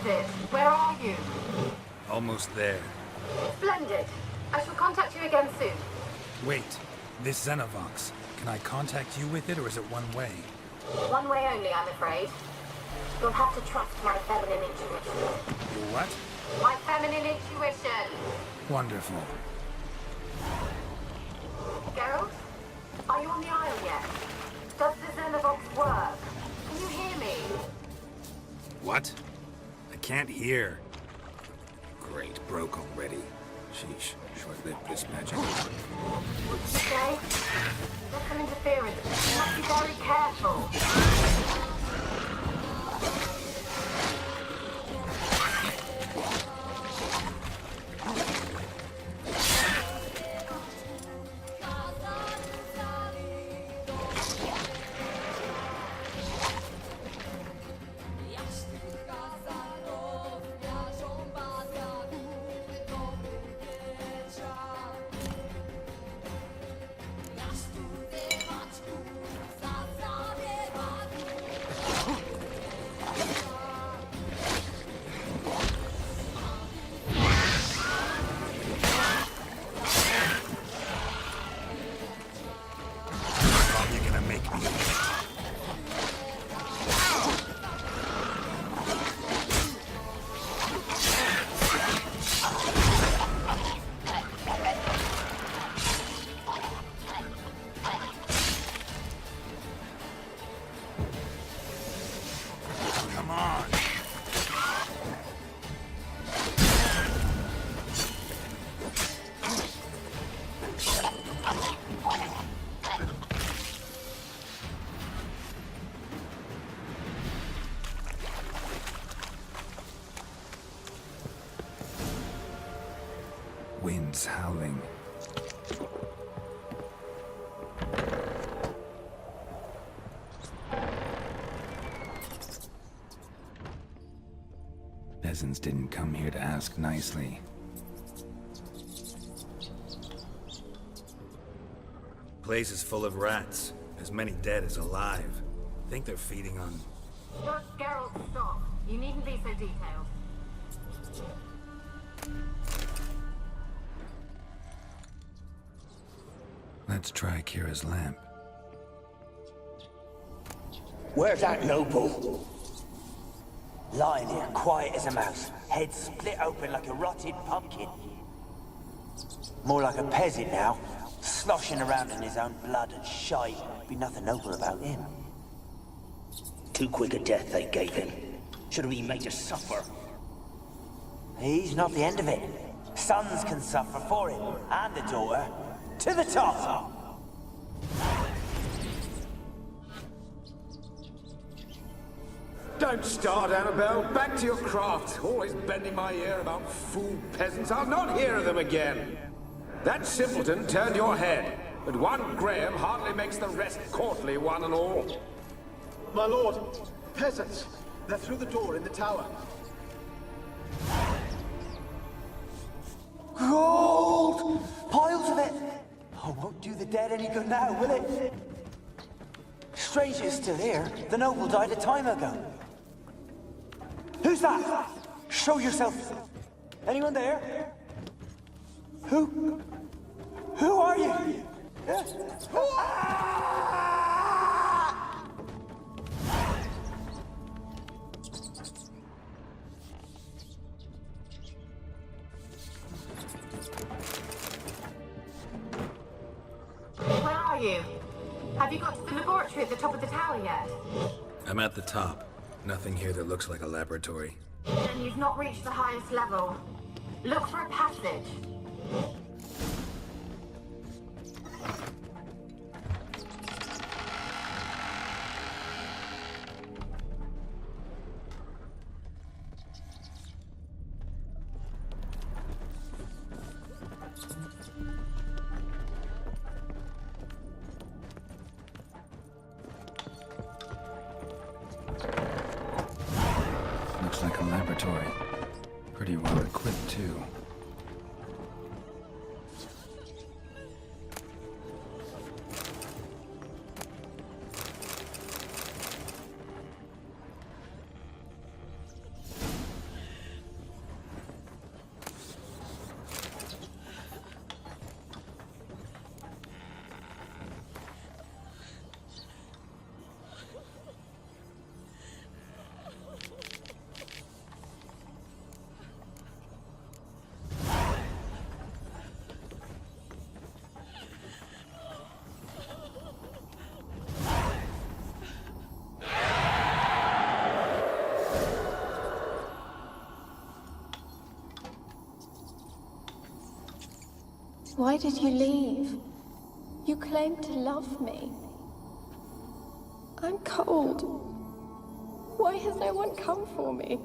is it? Where are you? Almost there. Splendid. I shall contact you again soon. Wait, this Xenovox. Can I contact you with it, or is it one way? One way only, I'm afraid. You'll have to trust my feminine intuition. Your what? My feminine intuition. Wonderful. Geralt? Are you on the Isle yet? Does the Xenovox work? Can you hear me? What? I can't hear. Great, broke already. Sheesh, short-lived this magic. Okay. There's some interference. You must be very careful. Winds howling. Peasants didn't come here to ask nicely. Place is full of rats. As many dead as alive. Think they're feeding on... Geralt, stop. You needn't be so detailed. Let's try Kira's lamp. Where's that noble? Lying here, quiet as a mouse, head split open like a rotted pumpkin. More like a peasant now, sloshing around in his own blood and shite. Be nothing noble about him. Too quick a death they gave him. Should have been made to suffer. He's not the end of it. Sons can suffer for him, and the daughter. To the top! Don't start, Annabelle. Back to your craft. Always bending my ear about fool peasants. I'll not hear of them again. That simpleton turned your head, but one Graham hardly makes the rest courtly, one and all. My lord, peasants. They're through the door in the tower. Gold! Piles of it! Oh, won't do the dead any good now, will it? Strange it's still here. The noble died a time ago. Who's that? Show yourself. Anyone there? Who? Who are you? Where are you? Have you got to the laboratory at the top of the tower yet? I'm at the top. Nothing here that looks like a laboratory. Then you've not reached the highest level. Look for a passage. Looks like a laboratory. Pretty well equipped, too. Why did you leave? You claimed to love me. I'm cold. Why has no one come for me?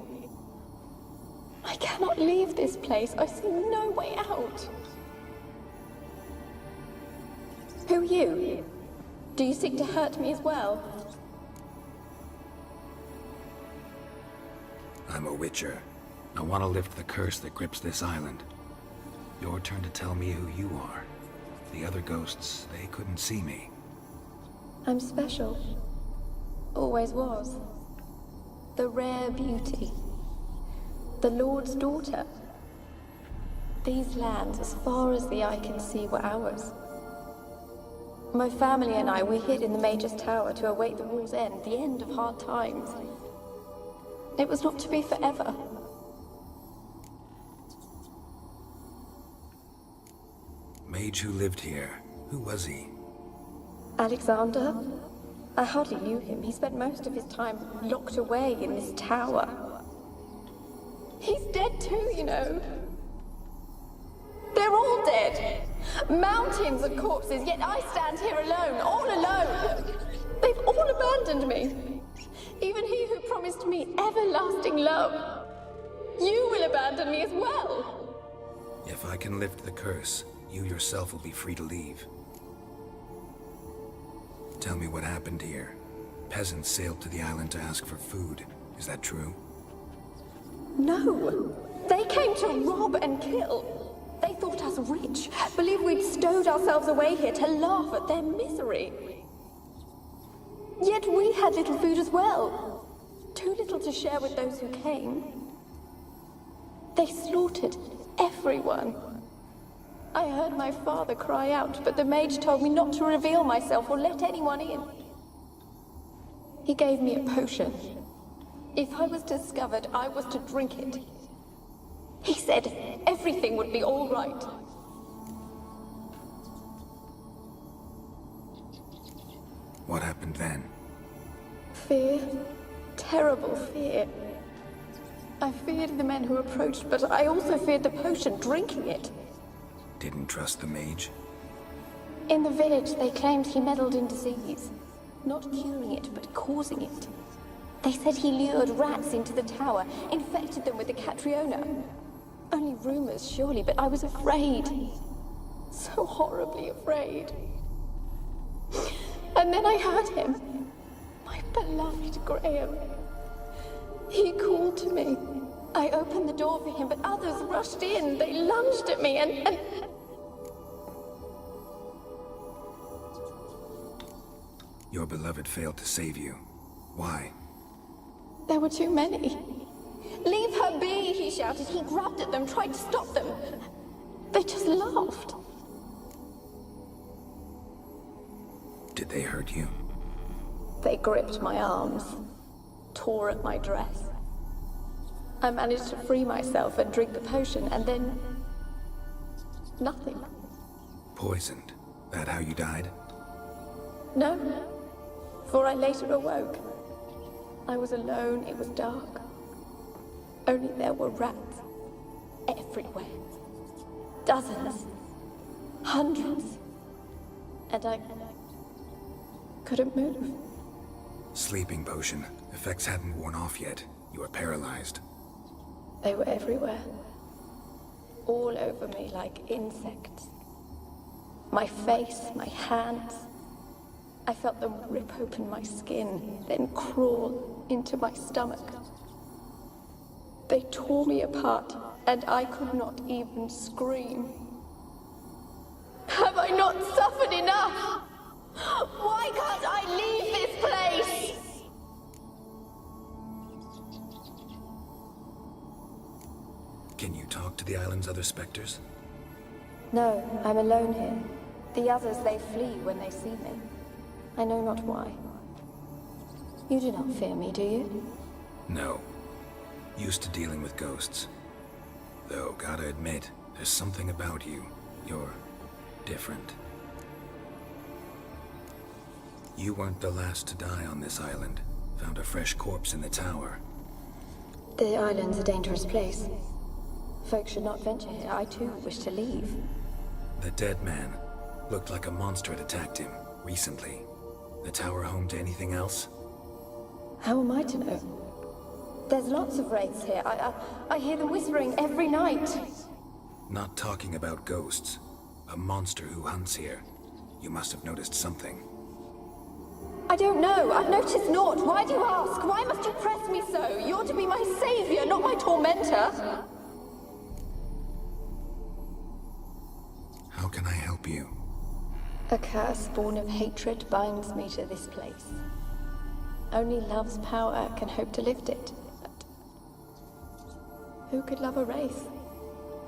I cannot leave this place. I see no way out. Who are you? Do you seek to hurt me as well? I'm a witcher. I want to lift the curse that grips this island. Your turn to tell me who you are. The other ghosts, they couldn't see me. I'm special. Always was. The rare beauty. The Lord's daughter. These lands, as far as the eye can see, were ours. My family and I, we hid in the Major's Tower to await the war's end, the end of hard times. It was not to be forever. Mage who lived here. Who was he? Alexander? I hardly knew him. He spent most of his time locked away in this tower. He's dead too, you know. They're all dead. Mountains of corpses, yet I stand here alone, all alone. They've all abandoned me. Even he who promised me everlasting love. You will abandon me as well. If I can lift the curse, you yourself will be free to leave. Tell me what happened here. Peasants sailed to the island to ask for food. Is that true? No. They came to rob and kill. They thought us rich, believed we'd stowed ourselves away here to laugh at their misery. Yet we had little food as well. Too little to share with those who came. They slaughtered everyone. I heard my father cry out, but the mage told me not to reveal myself or let anyone in. He gave me a potion. If I was discovered, I was to drink it. He said everything would be all right. What happened then? Fear. Terrible fear. I feared the men who approached, but I also feared the potion, drinking it. Didn't trust the mage? In the village, they claimed he meddled in disease. Not curing it, but causing it. They said he lured rats into the tower, infected them with the Catriona. Only rumors, surely, but I was afraid. So horribly afraid. And then I heard him. My beloved Graham. He called to me. I opened the door for him, but others rushed in. They lunged at me and... Your beloved failed to save you. Why? There were too many. Leave her be, he shouted. He grabbed at them, tried to stop them. They just laughed. Did they hurt you? They gripped my arms, tore at my dress. I managed to free myself and drink the potion, and then... nothing. Poisoned? That how you died? No, for I later awoke. I was alone, it was dark. Only there were rats everywhere. Dozens. Hundreds. And I couldn't move. Sleeping potion. Effects hadn't worn off yet. You were paralyzed. They were everywhere. All over me like insects. My face, my hands. I felt them rip open my skin, then crawl into my stomach. They tore me apart, and I could not even scream. Have I not suffered enough? Why can't I leave this place? Can you talk to the island's other specters? No, I'm alone here. The others, they flee when they see me. I know not why. You do not fear me, do you? No. Used to dealing with ghosts. Though, gotta admit, there's something about you. You're different. You weren't the last to die on this island. Found a fresh corpse in the tower. The island's a dangerous place. Folk should not venture here. I too wish to leave. The dead man. Looked like a monster had attacked him, recently. The tower home to anything else? How am I to know? There's lots of wraiths here. I hear them whispering every night. Not talking about ghosts. A monster who hunts here. You must have noticed something. I don't know. I've noticed naught. Why do you ask? Why must you press me so? You're to be my savior, not my tormentor. How can I help you? A curse born of hatred binds me to this place. Only love's power can hope to lift it. But who could love a wraith?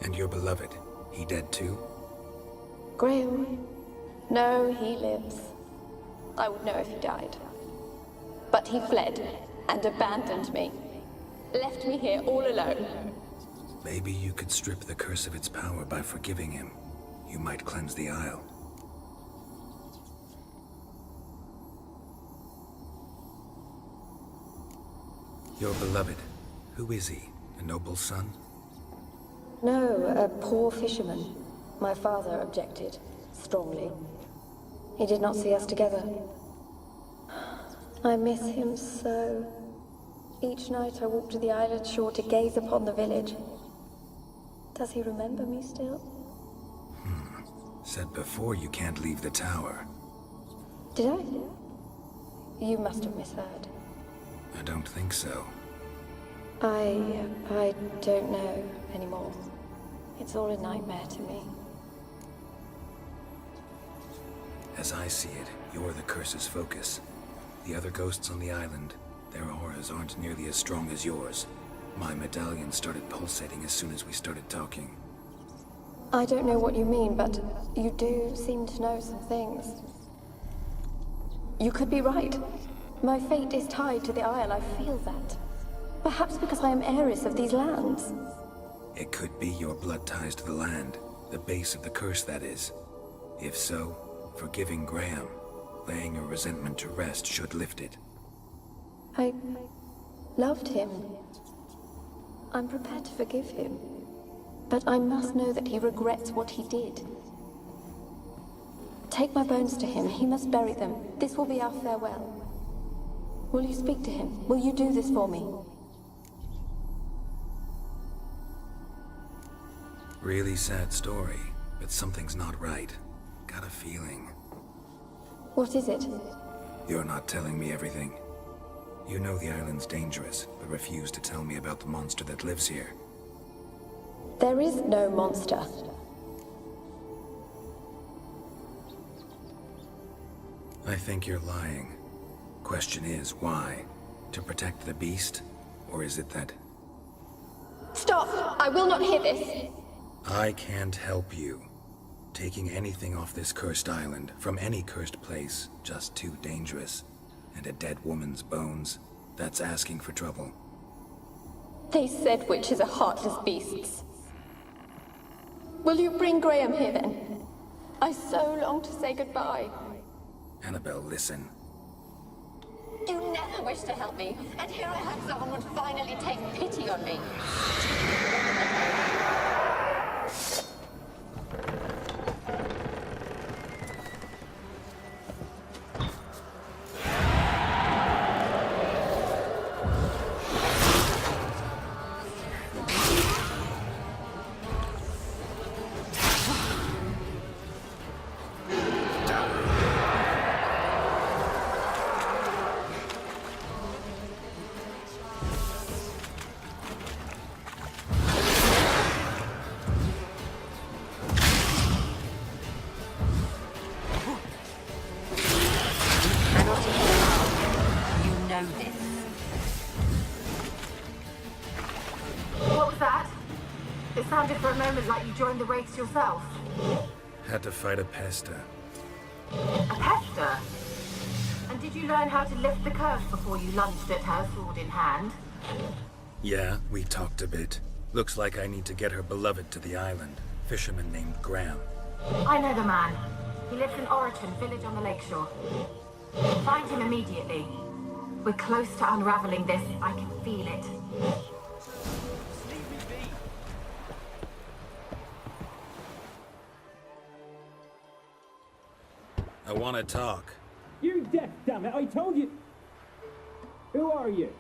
And your beloved, he dead too? Graham? No, he lives. I would know if he died. But he fled and abandoned me. Left me here all alone. Maybe you could strip the curse of its power by forgiving him. You might cleanse the Isle. Your beloved, who is he? A noble son? No, a poor fisherman. My father objected, strongly. He did not see us together. I miss him so. Each night I walk to the island shore to gaze upon the village. Does he remember me still? Said before you can't leave the tower. Did I? You must have misheard. I don't think so. I don't know anymore. It's all a nightmare to me. As I see it, you're the curse's focus. The other ghosts on the island, their auras aren't nearly as strong as yours. My medallion started pulsating as soon as we started talking. I don't know what you mean, but you do seem to know some things. You could be right. My fate is tied to the Isle, I feel that. Perhaps because I am heiress of these lands. It could be your blood ties to the land, the base of the curse, that is. If so, forgiving Graham, laying your resentment to rest should lift it. I loved him. I'm prepared to forgive him. But I must know that he regrets what he did. Take my bones to him. He must bury them. This will be our farewell. Will you speak to him? Will you do this for me? Really sad story, but something's not right. Got a feeling. What is it? You're not telling me everything. You know the island's dangerous, but refuse to tell me about the monster that lives here. There is no monster. I think you're lying. Question is, why? To protect the beast? Or is it that... Stop! I will not hear this! I can't help you. Taking anything off this cursed island, from any cursed place, just too dangerous. And a dead woman's bones, that's asking for trouble. They said witches are heartless beasts. Will you bring Graham here then? I so long to say goodbye. Annabelle, listen. You never wished to help me, and here I had someone would finally take pity on me. For a moment like you joined the Wraiths yourself. Had to fight a pester. A pester? And did you learn how to lift the curse before you lunged at her, sword in hand? Yeah, we talked a bit. Looks like I need to get her beloved to the island. Fisherman named Graham. I know the man. He lives in Oriton, village on the lakeshore. Find him immediately. We're close to unraveling this. I can feel it. I want to talk. You're deaf, damn it! I told you. Who are you?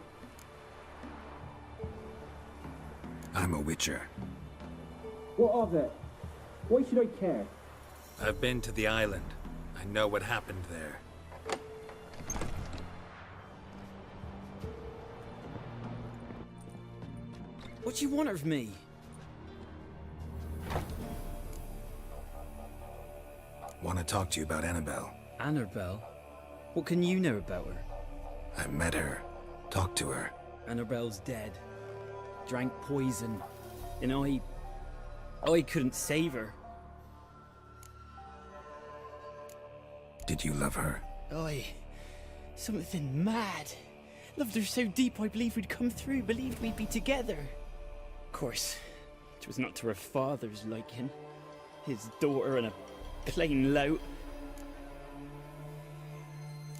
I'm a witcher. What of it? Why should I care? I've been to the island. I know what happened there. What do you want of me? Want to talk to you about Annabelle. Annabelle? What can you know about her? I met her. Talked to her. Annabelle's dead. Drank poison. And I couldn't save her. Did you love her? Something mad. Loved her so deep I believed we'd come through, believed we'd be together. Of course, it was not to her father's liking. His daughter and a plain lout.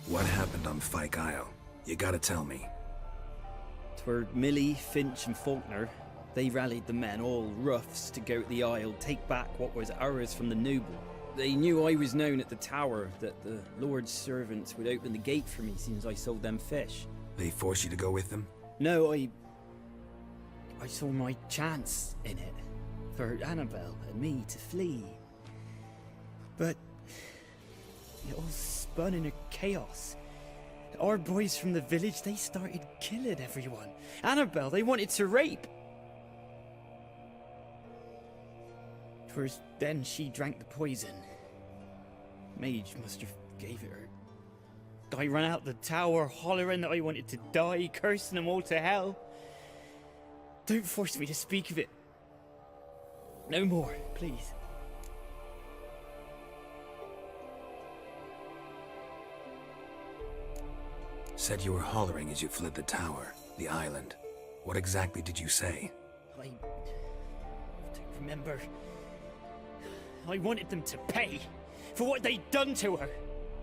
What happened on Fyke Isle? You gotta tell me. 'Twere Millie, Finch and Faulkner. They rallied the men, all roughs, to go to the Isle, take back what was ours from the noble. They knew I was known at the tower, that the Lord's servants would open the gate for me since I sold them fish. They force you to go with them? No, I saw my chance in it, for Annabelle and me to flee. But it all spun in a chaos. Our boys from the village, they started killing everyone. Annabelle, they wanted to rape. 'Twas then she drank the poison. Mage must have gave it her. I ran out the tower hollering that I wanted to die, cursing them all to hell. Don't force me to speak of it. No more, please. Said you were hollering as you fled the tower, the island. What exactly did you say? I don't remember. I wanted them to pay for what they'd done to her.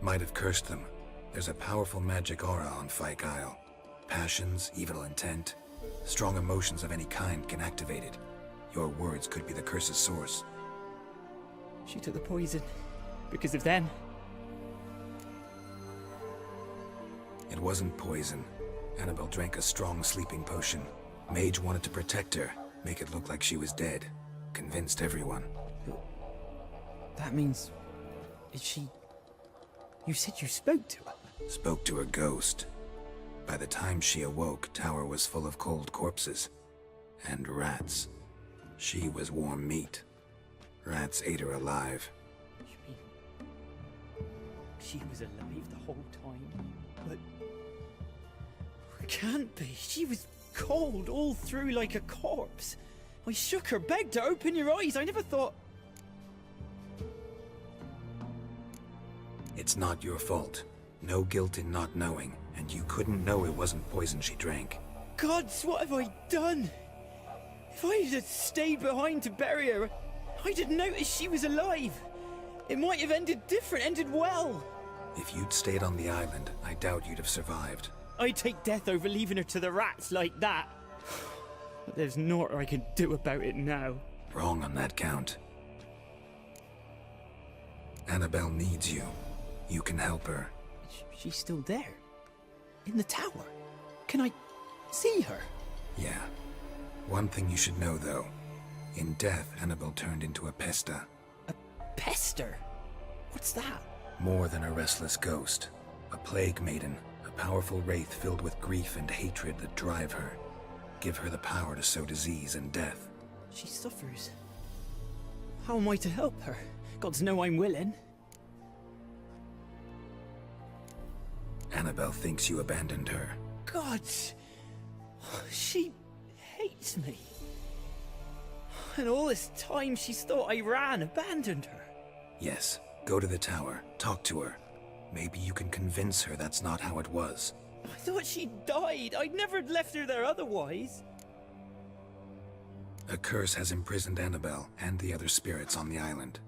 Might have cursed them. There's a powerful magic aura on Fyke Isle. Passions, evil intent, strong emotions of any kind can activate it. Your words could be the curse's source. She took the poison because of them. It wasn't poison. Annabelle drank a strong sleeping potion. Mage wanted to protect her, make it look like she was dead. Convinced everyone. That means... Is she... You said you spoke to her? Spoke to a ghost. By the time she awoke, tower was full of cold corpses. And rats. She was warm meat. Rats ate her alive. You mean... She was alive the whole time? But... It can't be. She was cold all through like a corpse. I shook her, begged her, open your eyes. I never thought... It's not your fault. No guilt in not knowing, and you couldn't know it wasn't poison she drank. Gods, what have I done? If I had stayed behind to bury her, I'd have noticed she was alive. It might have ended different, ended well. If you'd stayed on the island, I doubt you'd have survived. I'd take death over leaving her to the rats like that. But there's naught I can do about it now. Wrong on that count. Annabelle needs you. You can help her. She's still there. In the tower. Can I see her? Yeah. One thing you should know, though. In death, Annabelle turned into a pesta. A pester? What's that? More than a restless ghost. A plague maiden. A powerful wraith filled with grief and hatred that drive her. Give her the power to sow disease and death. She suffers. How am I to help her? Gods know I'm willing. Annabelle thinks you abandoned her. Gods! She hates me. And all this time she's thought I ran, abandoned her. Yes. Go to the tower. Talk to her. Maybe you can convince her that's not how it was. I thought she died. I'd never left her there otherwise. A curse has imprisoned Annabelle and the other spirits on the island.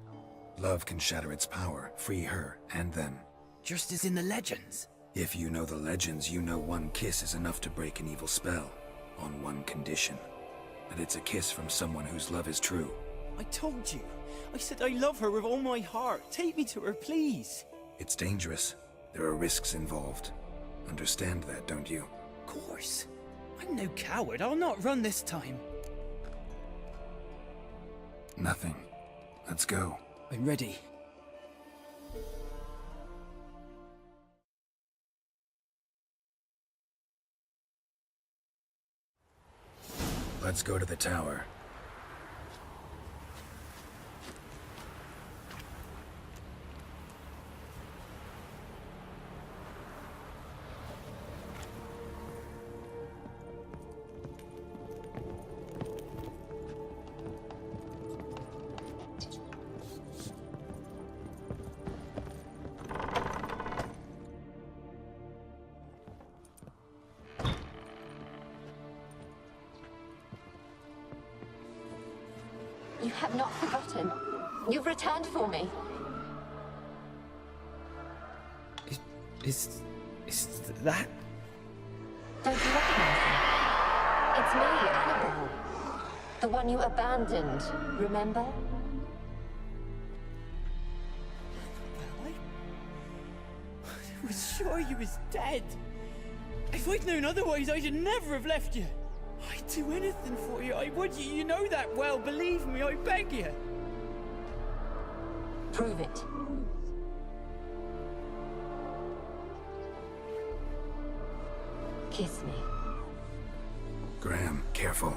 Love can shatter its power, free her and them. Just as in the legends. If you know the legends, you know one kiss is enough to break an evil spell. On one condition. That it's a kiss from someone whose love is true. I told you. I said I love her with all my heart. Take me to her, please. It's dangerous. There are risks involved. Understand that, don't you? Of course. I'm no coward. I'll not run this time. Nothing. Let's go. I'm ready. Let's go to the tower. You have not forgotten. You've returned for me. Is that... Don't you recognize me? It's me, Annabelle. The one you abandoned, remember? I was sure you was dead. If I'd known otherwise, I'd never have left you. I'd do anything for you. I would. You know that well. Believe me, I beg you. Prove it. Kiss me. Graham, careful.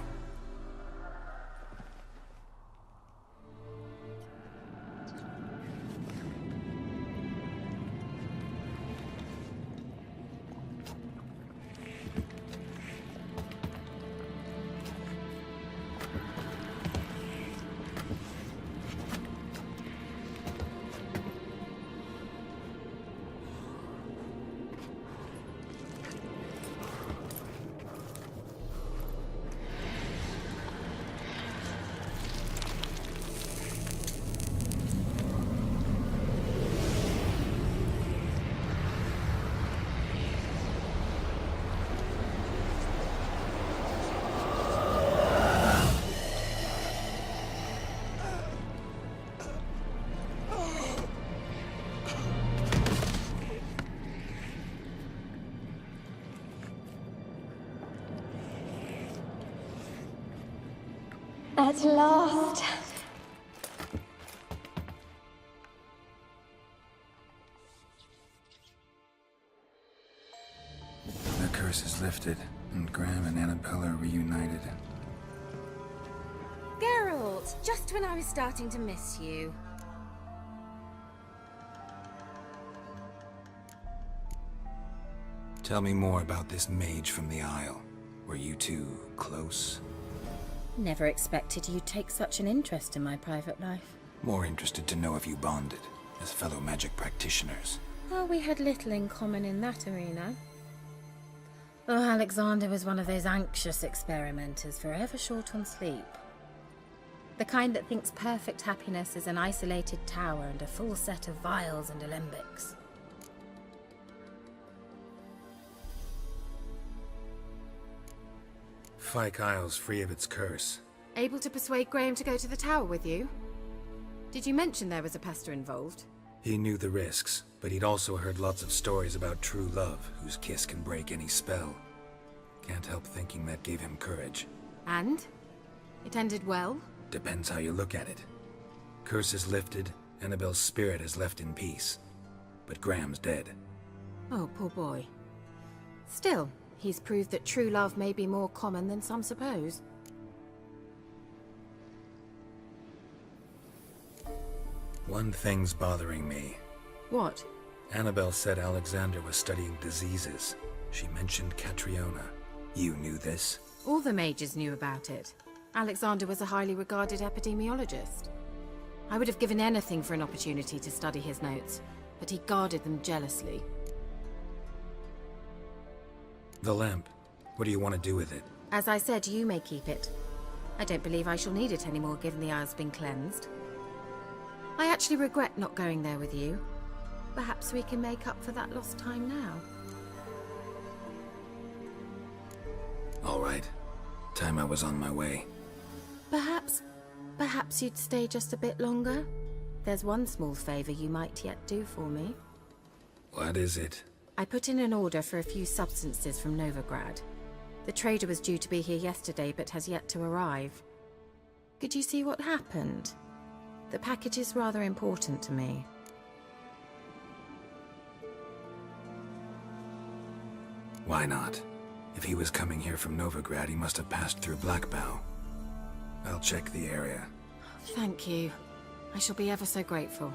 At last. The curse is lifted, and Graham and Annabelle are reunited. Geralt, just when I was starting to miss you. Tell me more about this mage from the Isle. Were you two close? Never expected you'd take such an interest in my private life. More interested to know if you bonded, as fellow magic practitioners. Well, we had little in common in that arena. Though Alexander was one of those anxious experimenters, forever short on sleep. The kind that thinks perfect happiness is an isolated tower and a full set of vials and alembics. Fyke Isle's free of its curse. Able to persuade Graham to go to the tower with you? Did you mention there was a pester involved? He knew the risks, but he'd also heard lots of stories about true love, whose kiss can break any spell. Can't help thinking that gave him courage. And? It ended well? Depends how you look at it. Curse is lifted, Annabelle's spirit is left in peace. But Graham's dead. Oh, poor boy. Still, he's proved that true love may be more common than some suppose. One thing's bothering me. What? Annabelle said Alexander was studying diseases. She mentioned Catriona. You knew this? All the mages knew about it. Alexander was a highly regarded epidemiologist. I would have given anything for an opportunity to study his notes, but he guarded them jealously. The lamp. What do you want to do with it? As I said, you may keep it. I don't believe I shall need it anymore, given the Isle's been cleansed. I actually regret not going there with you. Perhaps we can make up for that lost time now. All right. Time I was on my way. Perhaps you'd stay just a bit longer? There's one small favor you might yet do for me. What is it? I put in an order for a few substances from Novigrad. The trader was due to be here yesterday, but has yet to arrive. Could you see what happened? The package is rather important to me. Why not? If he was coming here from Novigrad, he must have passed through Blackbow. I'll check the area. Thank you. I shall be ever so grateful.